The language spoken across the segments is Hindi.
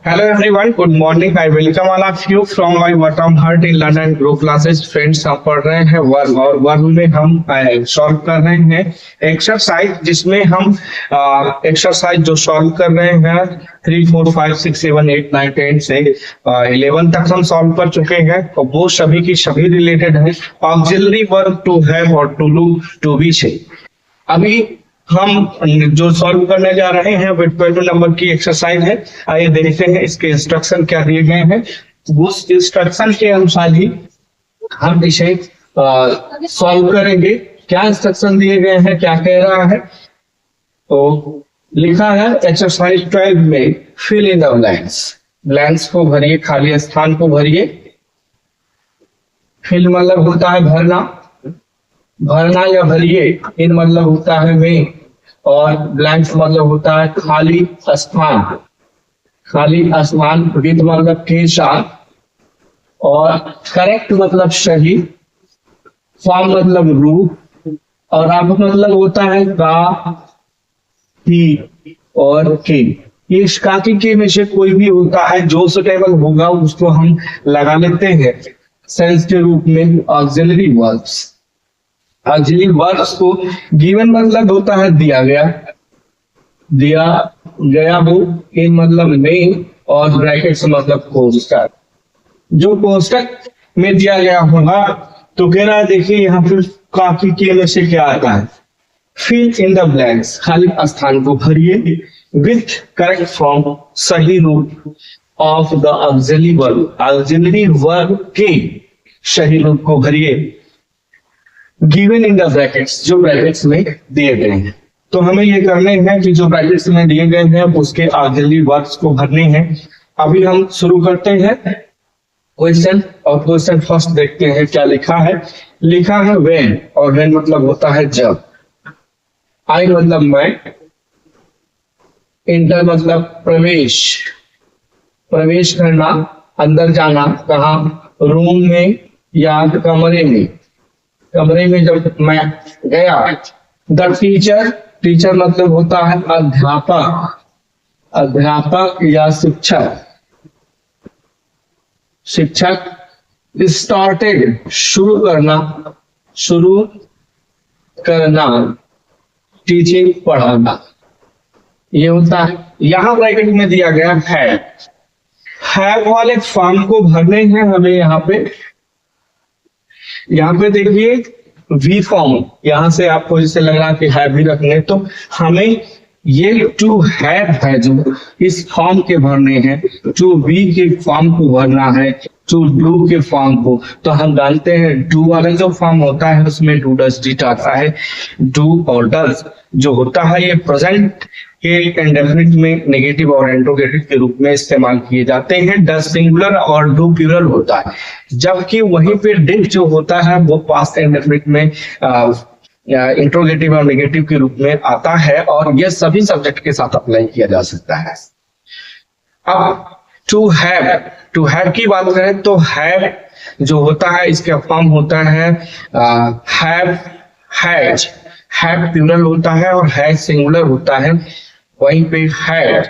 Hello everyone, good morning. I welcome all of you from my bottom heart in London group classes. Friends, हम पढ़ रहे हैं वर्ग और वर्ग में हम सॉल्व कर रहे हैं एक्सरसाइज, जिसमें हम एक्सरसाइज जो सॉल्व कर रहे हैं 3, 4, 5, 6, 7, 8, 9, 10 से 11 तक हम सॉल्व कर चुके हैं और वो सभी की सभी रिलेटेड है ऑक्सिलरी वर्ब टू हैव और टू डू टू बी से। अभी हम जो सॉल्व करने जा रहे हैं वो 12 नंबर की एक्सरसाइज है। आइए देखते हैं इसके इंस्ट्रक्शन क्या दिए गए हैं। उस इंस्ट्रक्शन के अनुसार ही हम इसे सॉल्व करेंगे। क्या इंस्ट्रक्शन दिए गए हैं, क्या कह रहा है, तो लिखा है एक्सरसाइज 12 में fill in the blanks. Blanks को भरिए, खाली स्थान को भरिए। फिल मतलब होता है भरना, भरना या भरिए। इन मतलब होता है में, और ब्लैंक्स मतलब होता है खाली स्थान। खाली स्थान विद मतलब के साथ, और करेक्ट मतलब सही, फॉर्म मतलब रूप, और अब मतलब होता है का, की और के। इस काकी के में से कोई भी होता है जो सुटेबल होगा उसको हम लगा लेते हैं सेंस के रूप में ऑक्सिलरी वर्ब्स। ऑक्सिलरी वर्ब्स को गिवन मतलब होता है दिया गया, दिया गया हो। इन मतलब में, और ब्रैकेट्स मतलब कोष्टक। जो कोष्टक में दिया गया होगा तो कह रहा है, देखिए यहाँ पर काफी के में से क्या आता है, फिल इन द ब्लैंक्स, खाली स्थान को भरिए, विथ करेक्ट फॉर्म, सही रूप of the auxiliary verb, auxiliary verb के सही रूप को भरिए, गिवन इन द ब्रैकेट्स, जो ब्रैकेट्स में दिए गए हैं। तो हमें ये करने हैं कि जो ब्रैकेट्स में दिए गए हैं उसके ऑक्सिलरी वर्ब्स को भरने हैं। अभी हम शुरू करते हैं क्वेश्चन, और क्वेश्चन फर्स्ट देखते हैं क्या लिखा है। लिखा है व्हेन, और व्हेन मतलब होता है जब। आई मतलब मैं, इंटर मतलब प्रवेश, प्रवेश करना, अंदर जाना। कहा, रूम में या कमरे में। कमरे में जब मैं गया। द टीचर, टीचर मतलब होता है अध्यापक, अध्यापक या शिक्षक। शिक्षक स्टार्टेड शुरू करना, शुरू करना, टीचिंग पढ़ाना, ये होता है। यहां ब्रैकेट में दिया गया है वाले फॉर्म को भरने हैं हमें। यहाँ पे देखिए वी फॉर्म, यहां से आपको जैसे लग रहा कि है भी रखने, तो हमें ये टू हैव है जो इस फॉर्म के भरने हैं, टू बी के फॉर्म को भरना है, टू डू के फॉर्म को। तो हम जानते हैं डू वाला जो फॉर्म होता है उसमें डू डज डिट आता है। डू और डज जो होता है ये प्रेजेंट के इंडेफिनिट में नेगेटिव और इंट्रोगेटिव के रूप में इस्तेमाल किए जाते हैं। डज सिंगुलर और डू प्लूरल होता है, जबकि वहीं पे डिड जो होता है वो पास्ट इंडेफिनिट में इंट्रोगेटिव और नेगेटिव के रूप में आता है, और यह सभी सब्जेक्ट के साथ अप्लाई किया जा सकता है। अब टू हैव की बात करें तो हैव जो होता है इसका फॉर्म होता है हैव, हैज। हैव प्लूरल होता है और हैज सिंगुलर होता है। वहीं पे हैड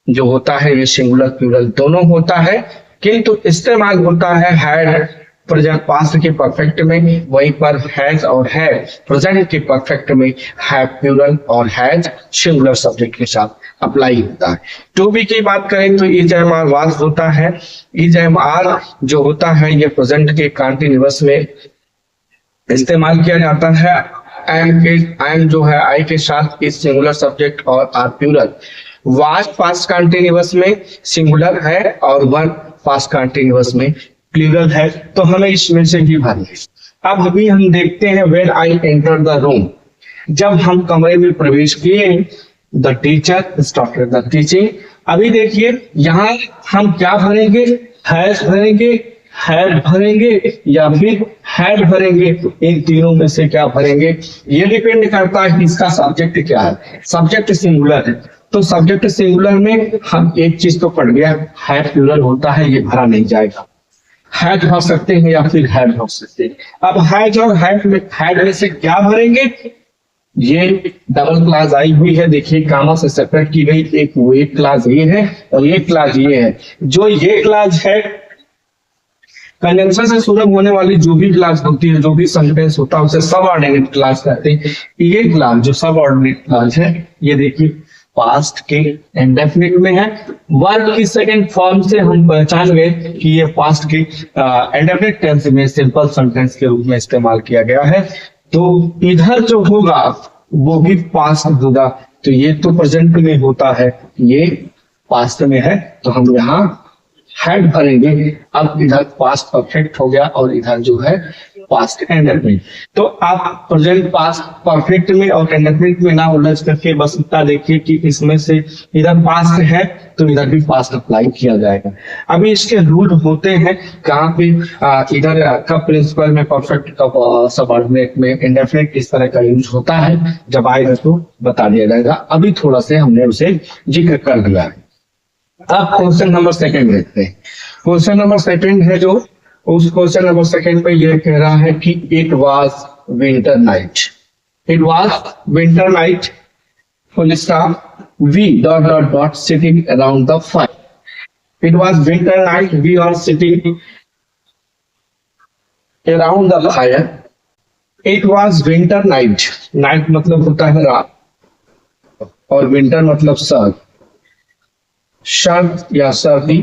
जो होता है ये सिंगुलर प्लूरल दोनों होता है, किंतु इस्तेमाल होता है हैड प्रेजेंट पास्ट के परफेक्ट में। वहीं पर हैज और हैव प्रेजेंट के परफेक्ट में हैव प्लूरल और हैज सिंगुलर सब्जेक्ट के साथ अप्लाई होता है। टू बी की बात करें तो इज एम आर वाज होता है। इज एम आर जो होता है ये प्रेजेंट के कंटीन्यूअस में इस्तेमाल किया जाता है। एम जो है आई के साथ इस सिंगुलर सब्जेक्ट और are plural. Was past continuous में सिंगुलर है और वन पास्ट कंटीन्यूअस में प्लूरल है, तो हमें इसमें से ही भरना है। अब अभी हम देखते हैं when I enter the room, जब हम कमरे में प्रवेश किए। The teacher started the teaching. अभी देखिए यहाँ हम क्या भरेंगे, हैज भरेंगे, हैड भरेंगे या फिर हैड भरेंगे। इन तीनों में से क्या भरेंगे ये डिपेंड करता है इसका सब्जेक्ट क्या है। सब्जेक्ट सिंगुलर है तो सब्जेक्ट सिंगुलर में हम एक चीज तो पढ़ गया, हैड प्लूरल होता है, ये भरा नहीं जाएगा। हैड भर सकते हैं या फिर हैड भर सकते हैं। अब हैज और हैड में से क्या भरेंगे, ये डबल क्लास आई हुई है, देखिए कामा से सेपरेट की गई, एक वो एक क्लास ये है और एक क्लास ये है। जो ये क्लास है कंडेंसर से शुरू होने वाली जो भी क्लास होती है, जो भी सेंटेंस होता है उसे सबऑर्डिनेट क्लास कहते हैं। ये क्लास जो सबऑर्डिनेट क्लास है ये देखिए पास्ट के इंडेफिनिट में है। वर्ब की सेकंड फॉर्म से हम पहचान गए कि ये पास्ट के इंडेफिनिट टेंस में सिंपल सेंटेंस के रूप में इस्तेमाल किया गया है। तो इधर जो होगा वो भी पास्ट होगा, तो ये तो प्रेजेंट में होता है, ये पास्ट में है, तो हम यहाँ हैड भरेंगे। अब इधर पास्ट परफेक्ट हो गया और इधर जो है पास्ट इंडेफिनिट। तो आप प्रेजेंट पास्ट परफेक्ट में और इंडेफिनिट में ना उलझ करके बस इतना देखिए कि इसमें से इधर पास्ट है तो इधर भी पास्ट अप्लाई किया जाएगा। अभी इसके रूल होते हैं कहाँ पे, इधर कब प्रिंसिपल में परफेक्ट, कब सबऑर्डिनेट में इंडेफिनिट इस तरह का यूज होता है, जब आएगा तो बता दिया जाएगा। अभी थोड़ा से हमने उसे जिक्र कर दिया है। अब क्वेश्चन नंबर सेकंड देखते हैं। क्वेश्चन नंबर सेकंड है जो, उस क्वेश्चन नंबर सेकंड पे ये कह रहा है कि it was winter night, it was winter night full stop we dot dot dot sitting around the fire. It was winter night we are sitting around the fire. It was winter night, night मतलब होता है रात और विंटर मतलब सर्द, शरद या सर्दी,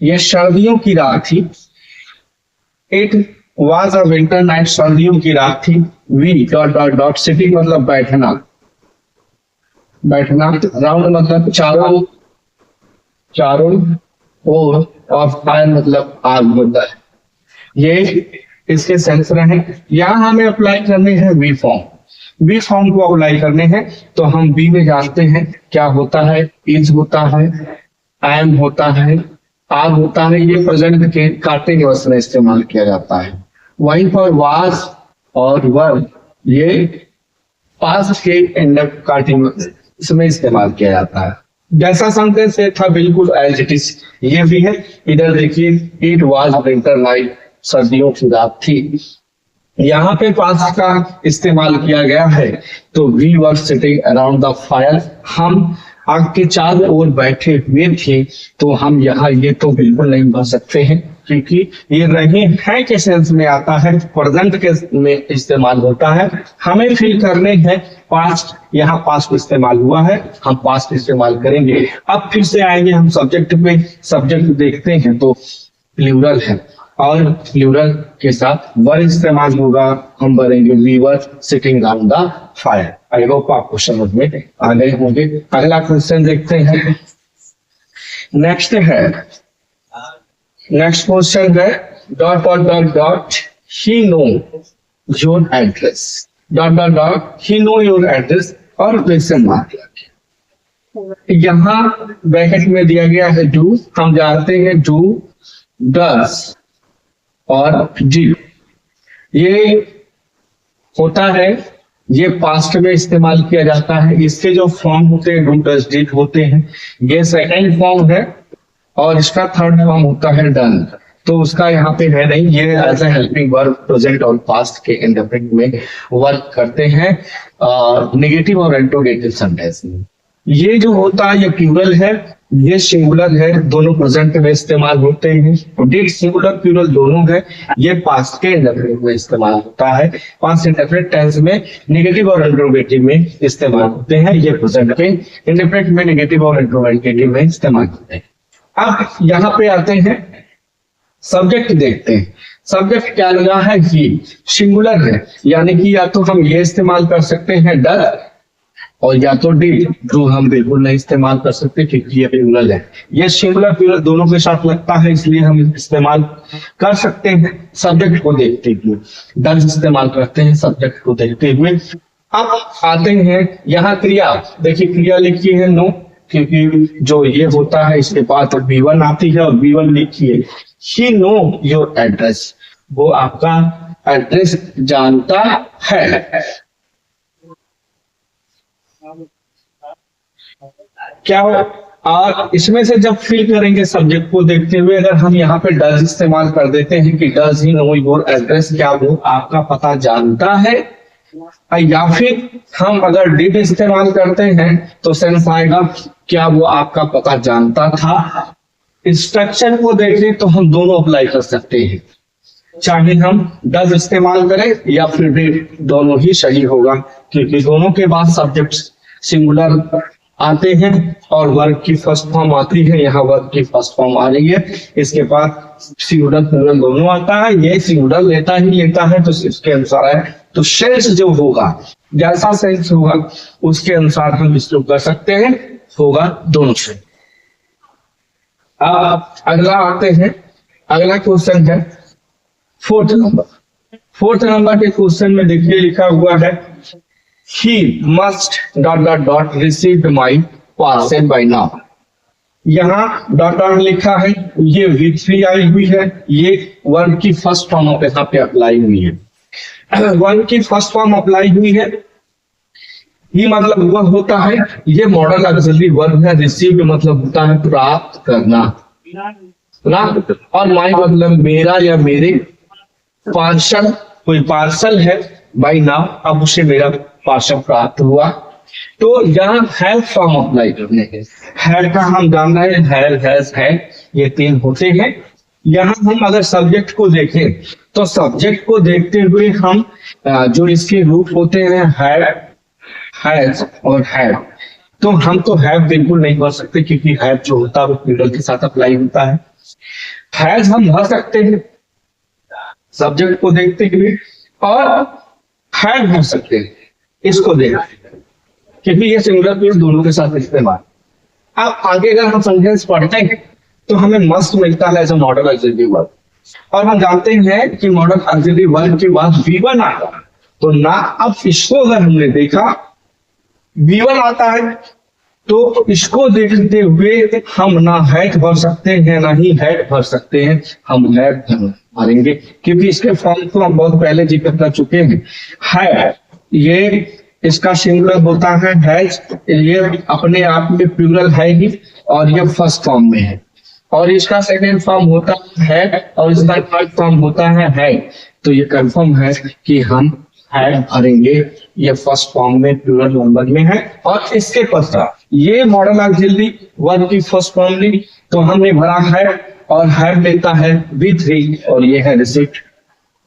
ये सर्दियों की रात थी। It was a winter night, सर्दियों की रात थी। We dot dot dot sitting मतलब बैठना, बैठना, राउंड मतलब चारों, चारों ओर, और फायर मतलब आग होता है। ये इसके सेंस रहे। यहाँ हमें अप्लाई करने हैं वी फॉर्म, वी फॉर्म को अप्लाई करने हैं तो हम बी में जानते हैं क्या होता है, इज होता है, एम होता है, आर होता है, ये प्रेजेंट के काटे के वक्त में इस्तेमाल किया जाता है। वहीं पर वाज और वर ये पास्ट के एंड काटे इसमें इस्तेमाल किया जाता है। जैसा सेंटेंस से था बिल्कुल एज इट इज ये भी है। इधर देखिए इट वाज विंटर नाइट, सर्दियों की रात थी। यहाँ पे पास्ट का इस्तेमाल किया गया है तो we were sitting around the fire, हम आग के चारों ओर बैठे हुए थे। तो हम यहाँ ये तो बिल्कुल नहीं भर सकते हैं क्योंकि ये रहे हैं के सेंस में आता है, प्रेजेंट के में इस्तेमाल होता है। हमें फिल करने हैं पास्ट, यहाँ पास्ट इस्तेमाल हुआ है, हम पास्ट इस्तेमाल करेंगे। अब फिर से आएंगे हम सब्जेक्ट पे, सब्जेक्ट देखते हैं तो प्लूरल है और प्लूरल के साथ वर इस्तेमाल होगा, हम भरेंगे we were sitting around the fire. I hope आप क्वेश्चन में आ गए होंगे। अगला क्वेश्चन देखते हैं। नेक्स्ट है, नेक्स्ट क्वेश्चन है dot dot dot dot he know your address, dot dot dot he know your address और क्वेश्चन मार्क। यहाँ ब्रैकेट में दिया गया है डू, हम जानते हैं डू, डस और डी, ये होता है, ये पास्ट में इस्तेमाल किया जाता है। इसके जो फॉर्म होते हैं डू डस डिड होते हैं, ये सेकंड फॉर्म है और इसका थर्ड फॉर्म होता है डन। तो उसका यहाँ पे है नहीं, ये as a helping verb present और पास्ट के इंडेफिनिट में वर्क करते हैं नेगेटिव और इंट्रोगेटिव सेंटेंस में। ये जो होता है ये प्लूरल है, ये सिंगुलर है, दोनों प्रेजेंट में इस्तेमाल होते हैं। डिड सिंगुलर प्लूरल दोनों है, ये पास्ट के इंडेफिनिट में इस्तेमाल होता है। पास्ट इंडेफिनिट टेंस में नेगेटिव और इंट्रोगेटिव में इस्तेमाल होते हैं, ये प्रेजेंट के इंडेफिनिट में नेगेटिव और इंट्रोगेटिव में इस्तेमाल होते हैं। अब यहाँ पे आते हैं, सब्जेक्ट देखते हैं। सब्जेक्ट क्या लगा है, ही, सिंगुलर है, यानी कि या तो हम ये इस्तेमाल कर सकते हैं डर और या तो डिड, जो हम बिल्कुल नहीं इस्तेमाल कर सकते क्योंकि ये प्लूरल है। ये सिंगुलर प्लूरल दोनों के साथ लगता है, इसलिए हम इस्तेमाल कर सकते हैं सब्जेक्ट को देखते हुए। डज इस्तेमाल करते हैं सब्जेक्ट को देखते हुए। अब आते हैं यहाँ क्रिया, देखिए क्रिया लिखी है नो, क्योंकि जो ये होता है इसके बाद B1 आती है और B1 लिखिए ही नो योर एड्रेस, वो आपका एड्रेस जानता है। क्या हो, और इसमें से जब फिल करेंगे सब्जेक्ट को देखते हुए, अगर हम यहाँ पे डज इस्तेमाल कर देते हैं कि does he know your address, क्या वो आपका पता जानता है, या फिर हम अगर डिड इस्तेमाल करते हैं तो सेंस आएगा क्या वो आपका पता जानता था। स्ट्रक्चर को देखें तो हम दोनों अप्लाई कर सकते हैं, चाहे हम डज इस्तेमाल करें या फिर डिड, दोनों ही सही होगा, क्योंकि दोनों के बाद सब्जेक्ट सिंगुलर आते हैं और वर्ब की फर्स्ट फॉर्म आती है। यहाँ वर्ब की फर्स्ट फॉर्म आ रही है, इसके बाद सिंगुलर प्लूरल दोनों आता है। ये सिंगुलर लेता है तो इसके अनुसार है, तो सेंस जो होगा, जैसा सेंस होगा उसके अनुसार हम इसको कर सकते हैं, होगा दोनों से। अगला आते हैं, अगला क्वेश्चन है फोर्थ नंबर के क्वेश्चन में देखिए लिखा हुआ है he must ... received my parcel by now। यहाँ ... लिखा है, ये V3 आई हुई है, ये वर्ब की फर्स्ट फॉर्म पे यहाँ पे अप्लाई हुई है। वर्ब की फर्स्ट फॉर्म अप्लाई हुई है, ही मतलब वह होता है, ये मॉडल ऑक्सिलरी वर्ब है। रिसीव्ड मतलब होता है प्राप्त करना, प्राप्त, और माई मतलब मेरा या मेरे। पार्सल, कोई पार्सल है, बाई नाउ, अब उसे मेरा पार्सल प्राप्त हुआ। तो यहाँ हैव फॉर्म अप्लाई करने हैं। हैव का हम जान रहे हैं, हैव, हैज, है, ये तीन होते हैं। यहाँ हम अगर सब्जेक्ट को देखें तो सब्जेक्ट को देखते हुए हम जो इसके रूप होते हैं हैव, हैज और हैव, तो हम तो हैव बिल्कुल नहीं भर सकते, क्योंकि हैव जो होता है वो प्लूरल के साथ अप्लाई होता है। हैज हम भर सकते हैं सब्जेक्ट को देखते हुए, और हैव भर सकते हैं इसको देखते, क्योंकि ये सिंगुलर प्लूरल दोनों के साथ इस्तेमाल। अब आगे अगर हम सेंटेंस पढ़ते हैं तो हमें मस्ट मिलता है as a modal auxiliary verb, और हम जानते हैं कि मॉडल ऑक्सिलरी वर्ब के बाद V1 आता है, तो ना, अब इसको अगर हमने देखा V1 आता है, तो इसको देखते हुए हम ना हैड भर सकते हैं ना ही हैड भर सकते हैं, हम हैड भरेंगे, क्योंकि इसके फॉर्म को हम बहुत पहले जिक्र कर चुके हैं। हैड, ये इसका सिंगुलर होता है, हैज ये अपने आप में प्लूरल है ही, और ये फर्स्ट फॉर्म में है, और इसका सेकंड फॉर्म होता है हैड, और इसका थर्ड फॉर्म होता है हैड। तो ये कंफर्म है कि हम हैड भरेंगे, ये फर्स्ट फॉर्म में प्लूरल नंबर में है। और इसके पश्चात ये मॉडल ऑक्सिलरी वर्ब की फर्स्ट फॉर्म ली, तो हमने भरा है, और हैड लेता है V3, और ये है रिसीव्ड,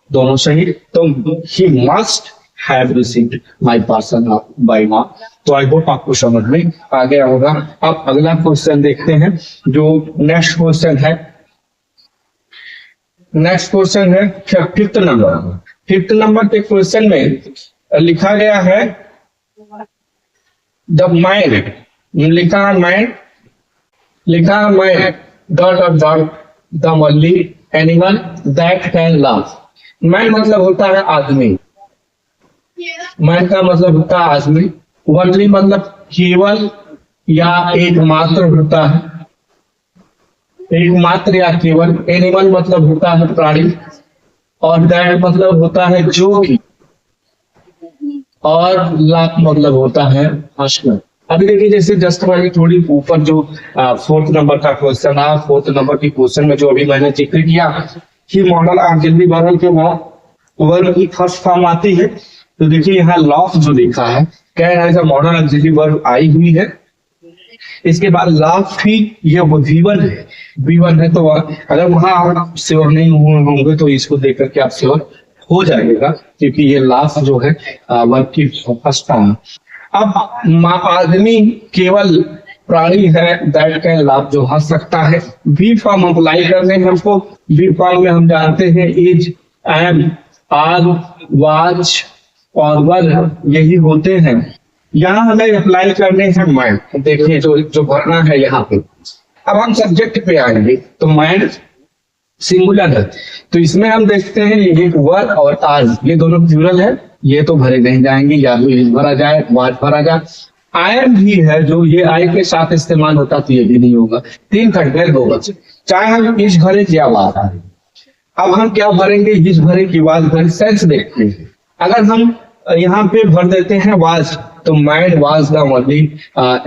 दोनों सही। तो he must have received my parcel by now. तो आई होप आपको समझ में आ गया होगा। अब अगला क्वेश्चन देखते हैं, जो नेक्स्ट क्वेश्चन है। नेक्स्ट क्वेश्चन है फिफ्थ नंबर के क्वेश्चन में लिखा गया है द माइंड, लिखा है mind dot the only animal that can love. Mind मतलब होता है आदमी, माइंड का मतलब होता है आदमी। ओनली मतलब केवल या एकमात्र होता है, एकमात्र या केवल। एनिमल मतलब होता है प्राणी, और दैट मतलब होता है जो कि, और लाभ मतलब होता है हंसना। अभी देखिए, जैसे जस्ट वाली थोड़ी ऊपर जो फोर्थ नंबर का क्वेश्चन है, फोर्थ नंबर के क्वेश्चन में जो अभी मैंने जिक्र किया कि मॉडल ऑक्सिलरी वर्ब के बाद वर्ब की फर्स्ट फॉर्म आती है, तो देखिए यहाँ लॉफ जो लिखा है, कह रहा है मॉडल ऑक्सिलरी वर्ब आई हुई है, इसके बाद लाफ ही ये V1 है, V1 है। तो अगर वहां आप श्योर नहीं होंगे तो इसको देख करके आप श्योर हो जाएगा, क्योंकि ये लाफ जो है वर्ब की फर्स्ट फॉर्म। अब आदमी केवल प्राणी है, दैट कैन लाफ जो हंस सकता है। V फॉर्म अप्लाई करने हैं हमको। V फॉर्म में हम जानते हैं इज, एम, आर, वाज और वर, यही होते हैं। यहाँ हमें अप्लाई करने हैं माइंड। देखिए जो भरना है यहाँ पे। अब हम सब्जेक्ट पे आएंगे, तो माइंड सिंगुलर है, तो इसमें हम देखते हैं ये वर और आज, ये दोनों प्लूरल है, ये तो भरे नहीं जाएंगे, या तो इज भरा जाए, वाज भरा जाए। आई एम भी है, जो ये आई के साथ इस्तेमाल होता तो ये भी नहीं होगा। तीन खंडे होगा, चाहे हम इज भरे या वाज भरे। अब हम क्या भरेंगे, इज भरे की वाज भरे, सेंस देखते हैं। अगर हम यहाँ पे भर देते हैं वाज, तो mind was the only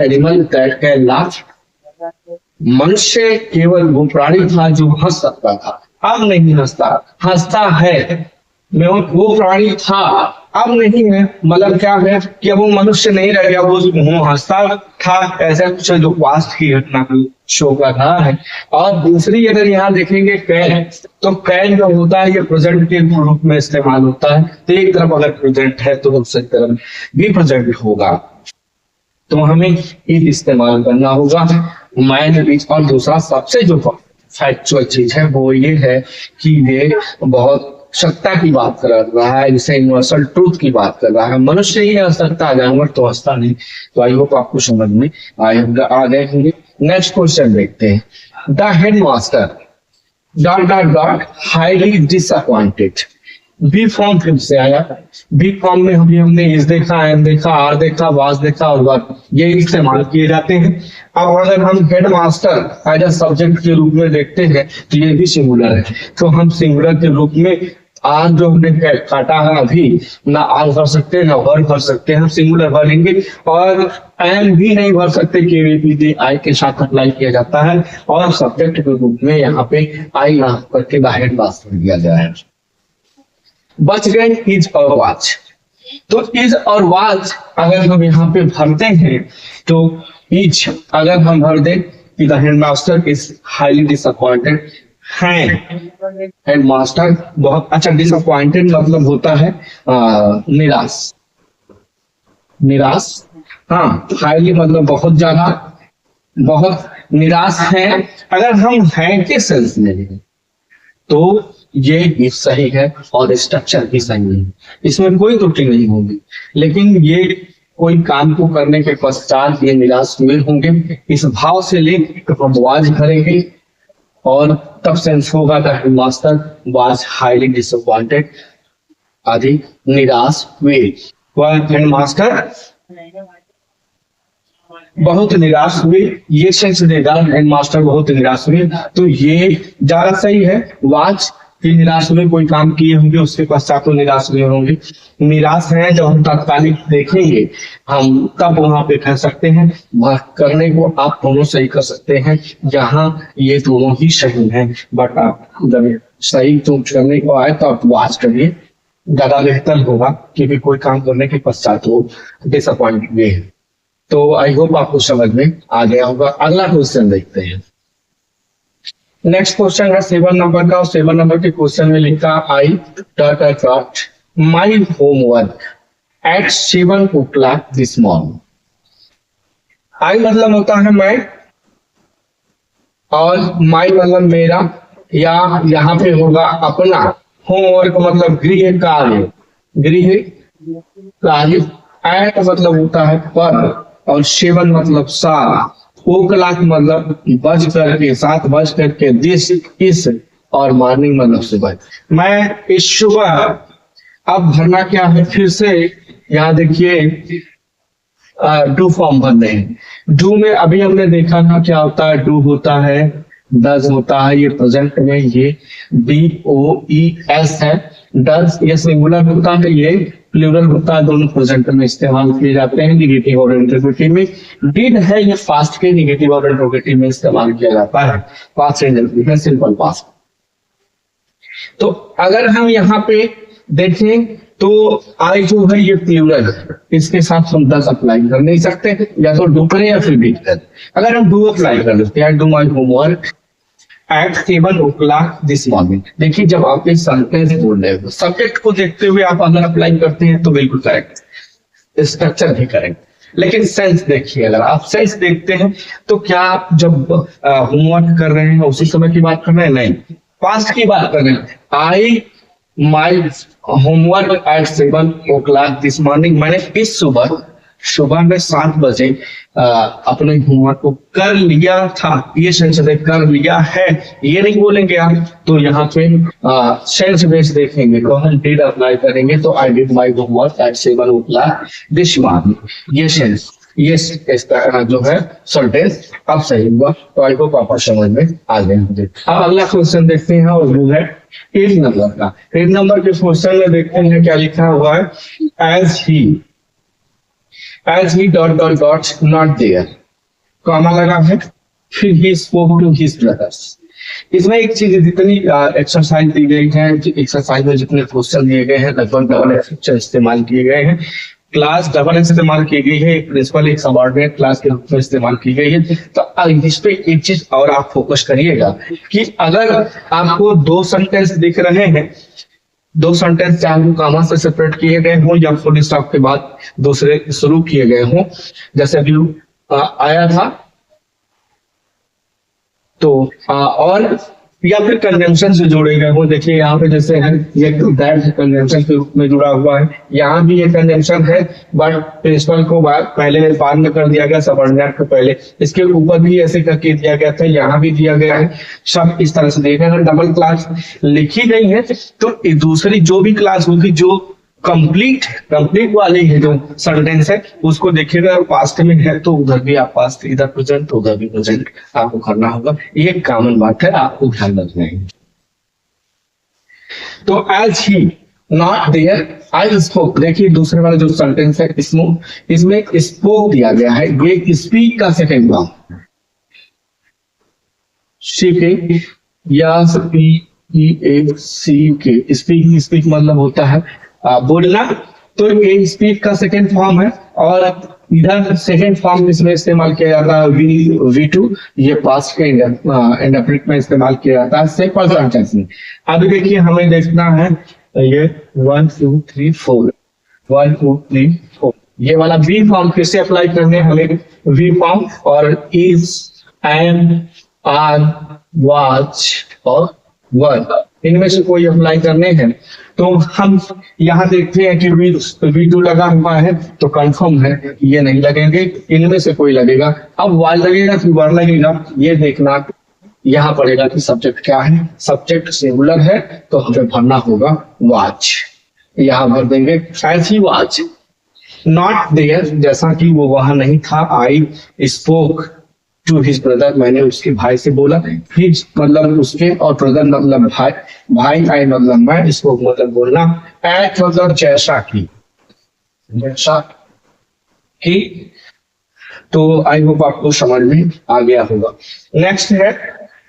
animal that can laugh. मनुष्य केवल वो प्राणी था जो हंस सकता था, अब नहीं हंसता, हंसता है। मैं वो प्राणी था, अब नहीं है, मतलब क्या है कि अब वो मनुष्य नहीं रह गया, वो हंसता था, ऐसा कुछ जो पास्ट की घटना को शो कर रहा है। और दूसरी अगर यहाँ देखेंगे कैन, तो कैन जो होता है ये प्रेजेंट के रूप में इस्तेमाल होता है। तो एक तरफ अगर प्रेजेंट है तो दूसरी तरफ भी प्रेजेंट होगा, तो हमें इज इस्तेमाल करना होगा। मैन बीच, और दूसरा सबसे जो फैक्चुअल चीज है वो ये है कि ये बहुत सत्ता की बात कर रहा है, जैसे यूनिवर्सल ट्रूथ की बात कर रहा है। मनुष्य ही हंस सकता है, जानवर तो हंसता नहीं। तो आई होप आपको समझ में आ गए होंगे। नेक्स्ट क्वेश्चन देखते हैं। The head master dot dot dot highly disappointed. Be form फिर से आया। बी फॉर्म में हमने इस देखा, एम देखा, आर देखा, वाज देखा और वर्ब, ये इस्तेमाल किए जाते हैं। अब अगर हम head master as a subject के रूप में देखते हैं तो ये भी सिंगुलर है, तो हम सिंगुलर के रूप में आर जो हमने काटा है अभी, ना आर भर सकते हैं ना वर्ब भर सकते हैं, हम सिंगुलर भरेंगे। और एम भी नहीं भर सकते, के आई के साथ अप्लाई किया जाता है। और सब्जेक्ट के रूप में यहाँ पे आई ना करके द हेड मास्टर दिया जाए है। बच गए इज और वाच। तो इज और वाच अगर हम यहाँ पे भरते हैं तो इज अगर हम भर दें कि the headmaster is highly disappointed है। हेडमास्टर बहुत अच्छा, डिसअपॉइंटेड मतलब होता है निराश, निराश। हाँ, हाईली मतलब बहुत ज्यादा, बहुत निराश है। अगर हम है के सेंस में लें तो ये भी सही है और स्ट्रक्चर भी सही है, इसमें कोई त्रुटि नहीं होगी। लेकिन ये कोई काम को करने के पश्चात ये निराश हुए होंगे, इस भाव से लेकर हम वाज भरेंगे और तब सेंस होगा the headmaster was highly disappointed, अधिक निराश हुए। हेडमास्टर बहुत निराश हुए, ये सेंस देगा हेडमास्टर बहुत निराश हुए, तो ये ज्यादा सही है। वाज कि निराश हुए, कोई काम किए होंगे उसके पश्चात तो निराश हुए होंगे। निराश है जब हम तात्कालिक देखेंगे हम तब वहां पे कह सकते हैं। करने को आप दोनों सही कर सकते हैं, जहां ये दोनों ही सही हैं, बट आप जब सही तो करने को आए तो आप वाज करिए, ज्यादा बेहतर होगा, क्योंकि कोई काम करने के पश्चात वो डिसअपॉइंट हुए हैं। तो आई होप आपको समझ में आ गया होगा। अगला क्वेश्चन देखते हैं। नेक्स्ट क्वेश्चन है 7 नंबर का, और 7 नंबर के क्वेश्चन में लिखा I dot dot my homework at 7 o'clock this morning. I मतलब होता है मैं, और माई मतलब मेरा, या यहाँ पे होगा अपना। होमवर्क मतलब गृह कार्य, गृह कार्य। एट मतलब होता है पर, और 7 मतलब 7। o'clock मतलब बज करके, 7 बज करके, दिस इस, और मॉर्निंग मतलब सुबह। मैं इस सुबह, अब भरना क्या है फिर से, यहाँ देखिए डू फॉर्म भर रहे हैं। डू में अभी हमने देखा था क्या होता है, डू होता है, डज होता है, ये प्रेजेंट में ये DOES है। डज ये सिंगुलर होता है, ये प्लूरल होता है, दोनों प्रेजेंट में इस्तेमाल किए जाते हैं निगेटिव और इंटरोगेटिव में। डिड है ये पास्ट के निगेटिव और इंटरोगेटिव में इस्तेमाल किया जाता है, पास्ट इंडेफिनिट है, सिंपल पास्ट। तो अगर हम यहाँ पे देखें तो आई जो है ये प्लूरल, इसके साथ हम डज अप्लाई कर नहीं सकते, या तो डू करें या फिर डिड करें। अगर हम डू अप्लाई कर लेते हैं, do my homework at 7 o'clock this morning. देखिए जब आप एक सेंटेंस बोल रहे हो, सब्जेक्ट को देखते हुए आप अगर अप्लाई करते हैं तो बिल्कुल करेक्ट, स्ट्रक्चर भी करेक्ट। लेकिन सेंस देखिए, अगर आप सेंस देखते हैं तो क्या आप जब होमवर्क कर रहे हैं उसी समय की बात कर रहे हैं? नहीं, पास्ट की बात कर रहे हैं। I my homework at 7 o'clock this morning, मैंने इस सुबह में 7 बजे अपने होमवर्क को कर लिया था। ये सेंस कर लिया है, ये नहीं बोलेंगे आप, तो यहाँ पे सेंस बेस देखेंगे तो हम डिड अप्लाई करेंगे, तो I did my homework at 7 o'clock this morning. ये सेंस, ये इसका जो है सेंटेंस अब सही हुआ। तो आई होप आपको समझ में आ गए होंगे। अब अगला क्वेश्चन देखते हैं, और वो है 8 नंबर का। 8 नंबर के क्वेश्चन में देखते हैं क्या लिखा हुआ है। as he dot dot dot not there, comma लगा है, फिर he spoke to his brothers। इसमें एक चीज, जितनी एक्सरसाइज दी गई है, एक्सरसाइज में जितने क्वेश्चन दिए गए हैं, लगभग डबल स्ट्रक्चर इस्तेमाल किए गए हैं। क्लास डबल इस्तेमाल की गई है, एक प्रिंसिपल एक सबऑर्डिनेट क्लास के रूप में इस्तेमाल की गई है। तो इस पे एक चीज और आप फोकस करिएगा कि अगर आपको दो सेंटेंस दिख रहे हैं, दो सेंटेंस चाहे कामा से सेपरेट किए गए हों या फुल स्टॉप के बाद दूसरे शुरू किए गए हों, जैसे भी आया था, तो और या फिर कन्वेंशन से जोड़े गए हो। देखिए यहाँ पे जैसे है ये दैट कन्वेंशन के रूप में जुड़ा हुआ है, यहाँ भी ये कन्वेंशन है, बट प्रिंसिपल को पहले बाद में कर दिया गया, सबऑर्डिनेट को पहले। इसके ऊपर भी ऐसे करके दिया गया था, यहाँ भी दिया गया है। सब इस तरह से देखा, अगर डबल क्लास लिखी गई है तो दूसरी जो भी क्लास होगी, जो कंप्लीट वाली है जो सेंटेंस है, उसको देखिएगा। पास्ट में है तो उधर भी आप पास्ट, इधर प्रेजेंट तो उधर भी प्रेजेंट आपको करना होगा। ये कॉमन बात है, आपको ध्यान रखना है। तो as he not there I spoke, देखिए दूसरे वाला जो सेंटेंस है इसमें स्पोक दिया गया है, ये स्पीक का सेकेंड फॉर्म। स्पीकिंग या स्पीक मतलब होता है बोलना, तो ये स्पीक का सेकेंड फॉर्म है। और इधर सेकेंड फॉर्म इसमें इस्तेमाल किया जाता है V2, ये पास्ट के इंडेफिनिट में इस्तेमाल किया जाता है सिंपल सेंटेंस में। अभी देखिए हमें देखना है ये 1 2 3 4 1 2 3 4, ये वाला बी फॉर्म फिर से अप्लाई करने हमें वी फॉर्म, और इज, एम, आर, वाच और वर्ड, इनमें से कोई अप्लाई करने हैं। तो हम यहाँ देखते हैं कि V2 लगा हुआ है, तो कंफर्म है ये नहीं लगेंगे, इनमें से कोई लगेगा। अब वाई लगेगा कि वर्ड लगेगा, ये देखना यहाँ पड़ेगा कि सब्जेक्ट क्या है। सब्जेक्ट सिंगुलर है तो हमें भरना होगा वॉच, यहाँ भर देंगे as he watch. Not there, जैसा कि वो वहां नहीं था। I spoke to his brother, मैंने उसके भाई से बोला। हिज मतलब उसके, और ब्रदर मतलब भाई, आई मतलब मैं, स्पोक मतलब बोलना, एट मतलब जैसा कि, तो आई होप आपको समझ में आ गया होगा। नेक्स्ट है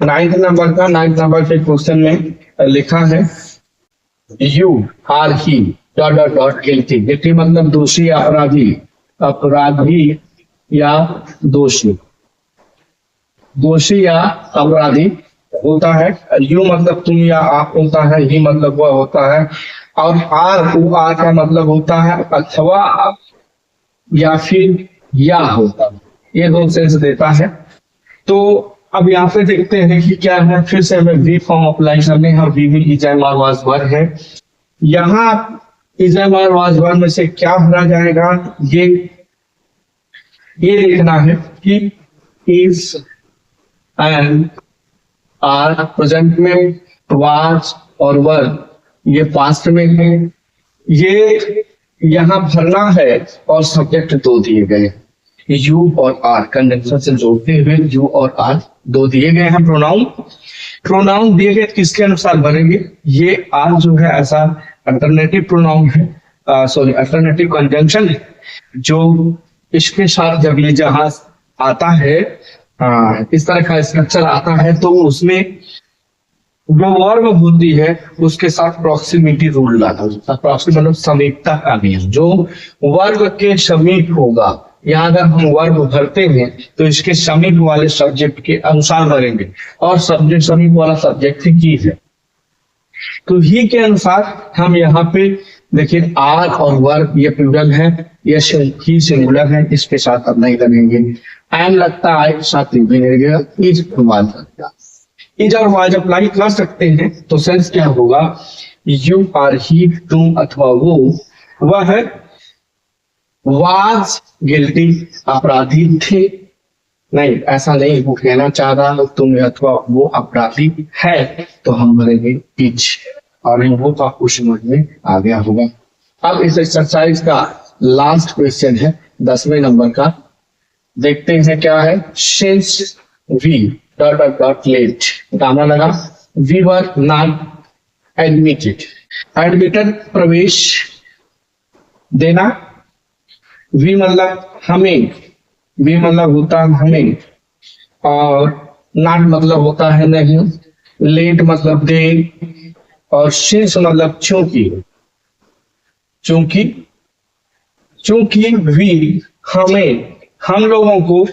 9th नंबर का। 9th नंबर के क्वेश्चन में लिखा है you are he dot dot dot guilty. Guilty मतलब दोषी या अपराधी, अपराधी या दोषी, दोषी या अपराधी होता है। यू मतलब तुम या आप होता है, ही मतलब वह होता है, और आर का मतलब होता है अथवा या फिर या होता है, ये दो सेंस देता है। तो अब यहाँ पे देखते हैं कि क्या है, फिर से हमें वी फॉर्म अप्लाई करने हैं। वी भी is am are was were है, यहाँ is am are was were में से क्या भरा जाएगा, ये देखना है कि इज एंड आर प्रेजेंट में, वाज और वर ये पास्ट में है, ये यहाँ भरना है। और सब्जेक्ट दो दिए गए, यू और आर, कंजंक्शन से जोड़ते हुए यू और आर दो दिए गए हैं। प्रोनाउन दिए गए किसके अनुसार भरेंगे, ये आर जो है ऐसा अल्टरनेटिव प्रोनाउन है, सॉरी अल्टरनेटिव कंजंक्शन है, जो इसके साथ जब ये जहां आता है, इस तरह का स्ट्रक्चर आता है, तो उसमें जो वर्ब होती है उसके साथ प्रॉक्सिमिटी रूल लगा होता है। प्रॉक्सिमिटी मतलब समीपता का नियम, जो वर्ब के समीप होगा। यहाँ अगर हम वर्ब भरते हैं तो इसके समीप वाले सब्जेक्ट के अनुसार भरेंगे, और सब्जेक्ट समीप वाला सब्जेक्ट ही है, तो ही के अनुसार हम यहाँ पे देखिए आर और वर्ब ये प्लूरल है, ये ही सिंगुलर है, इसके साथ अब नहीं लगेंगे। एंड लगता है के साथ भी नहीं लगेगा। इज और वाज अप्लाई कर सकते हैं, तो सेंस क्या होगा, यू आर ही, तुम अथवा वो, वह वाज गिल्टी अपराधी थे। नहीं, ऐसा नहीं, वो कहना चाह रहा तुम अथवा वो अपराधी है, तो हम बोलेंगे इज, और वो तो आपको समझ में आ गया होगा। अब इस एक्सरसाइज का लास्ट क्वेश्चन है 10वें नंबर का, देखते हैं क्या है। Since we dot dot dot late, गाना लगा, we were not admitted, admitted प्रवेश देना, वी मतलब हमें, वी मतलब होता है हमें, और नॉट मतलब होता है नहीं, लेट मतलब दे, और सिंस मतलब चूंकि, चूंकि, चूंकि वी हमें, हम लोगों को,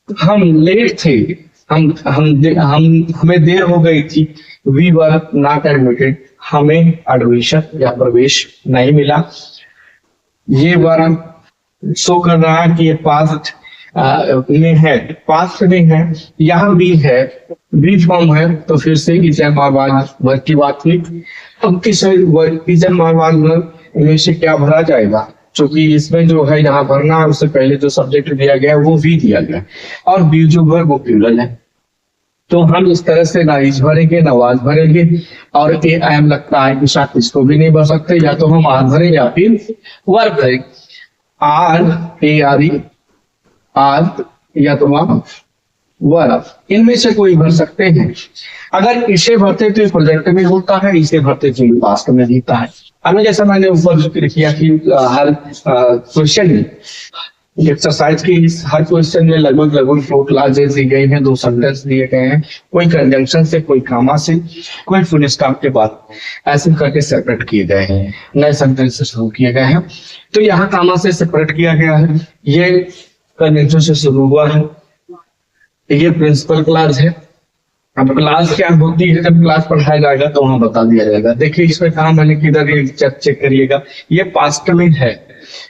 हम लेट थे, हमें देर हो गई थी, वी वर नॉट एडमिटेड, हमें एडमिशन या प्रवेश नहीं मिला। ये वर्ब शो कर रहा है कि ये पास्ट में है, पास्ट में है, यहाँ भी है, बी फॉर्म है, तो फिर से इजम आवाज वर्ग की बात हुई। अब किस इजम आवाज वर्ग में से क्या भरा जाएगा, क्योंकि इसमें जो है यहाँ भरना है, उससे पहले जो सब्जेक्ट दिया गया है वो भी दिया गया है, और बी जो वर्ग वो प्लूरल है। तो हम इस तरह से ना इज भरेंगे ना वाज भरेंगे, और ए आई एम लगता है कि शायद इसको भी नहीं भर सकते, या तो हम आर भरें या फिर वर्ब भरें। R A R E, R या तो आप वर्ब, इनमें से कोई भर सकते हैं। अगर इसे भरते तो प्रेजेंट में होता है, इसे भरते तो पास्ट में होता है। हमें जैसा मैंने ऊपर जिक्र किया कि हर क्वेश्चन में, एक्सरसाइज के इस हर क्वेश्चन में लगभग 4 क्लासेस दी गई हैं, 2 सेंटेंस दिए गए हैं, कोई कंजंक्शन से, कोई कामा से, कोई फुल स्टॉप के बाद, ऐसे करके सेपरेट किए गए हैं, नए सेंटेंस से शुरू किए गए हैं। तो यहाँ कामा से सेपरेट किया गया है, ये कंजंक्शन से शुरू हुआ है, ये प्रिंसिपल क्लास है। अब क्लास क्या होती है, जब क्लास पढ़ाया जाएगा तो वहां बता दिया जाएगा। देखिए इसमें कहा मैंने किधर, ये चेक करिएगा, ये पास्ट में है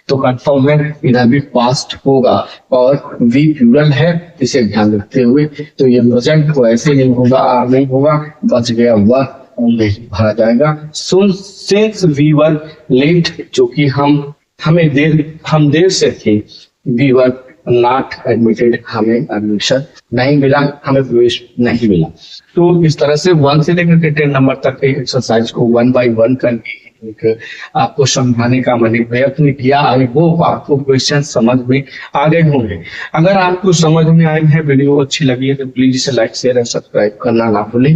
तो कंफर्म है, इधर भी पास्ट होगा, और वी प्लूरल है, इसे ध्यान रखते हुए। तो ये प्रेजेंट को ऐसे नहीं होगा, आर नहीं होगा, बच गया वर्ब भरा जाएगा। सिंस वी वर लेट, जो कि हम देर से थे, वी वर नॉट एडमिटेड, हमें एडमिशन नहीं मिला, हमें प्रवेश नहीं मिला। तो इस तरह से 1 से लेकर 10 नंबर तक के एक्सरसाइज को 1 बाय 1 करके आपको समझाने का मैंने प्रयत्न किया। आई होप आपको क्वेश्चन समझ में आ गए होंगे। अगर आपको समझ में आई है, वीडियो अच्छी लगी है, तो प्लीज इसे लाइक शेयर और सब्सक्राइब करना ना भूलें।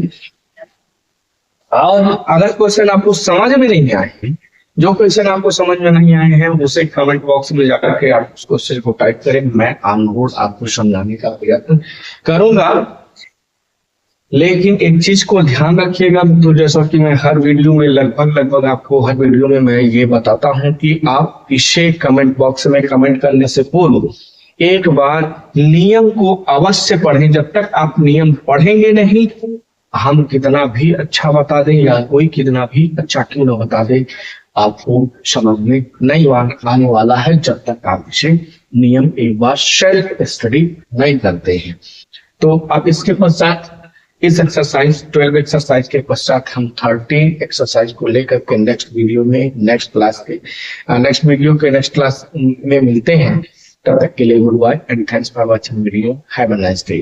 और अगर क्वेश्चन आपको समझ में नहीं आए, जो क्वेश्चन आपको समझ में नहीं आए हैं, उसे कमेंट बॉक्स में जाकर के आप उस क्वेश्चन को टाइप करें, मैं ऑन बोर्ड आपको समझाने का प्रयत्न करूंगा। लेकिन एक चीज को ध्यान रखिएगा, तो जैसा कि मैं हर वीडियो में लगभग आपको हर वीडियो में मैं ये बताता हूं कि आप इसे कमेंट बॉक्स में कमेंट करने से पूर्व एक बार नियम को अवश्य पढ़ें। जब तक आप नियम पढ़ेंगे नहीं, हम कितना भी अच्छा बता दें या कोई कितना भी अच्छा क्यों न बता दे, आपको समझ में नहीं आने वाला है जब तक आप इसे नियम एक बार सेल्फ स्टडी नहीं करते हैं। तो आप इसके पश्चात, इस एक्सरसाइज 12 एक्सरसाइज के पश्चात हम 13 एक्सरसाइज को लेकर के नेक्स्ट वीडियो में, नेक्स्ट क्लास में मिलते हैं। तब तक के लिए good bye and thanks for watching video. Have a nice day.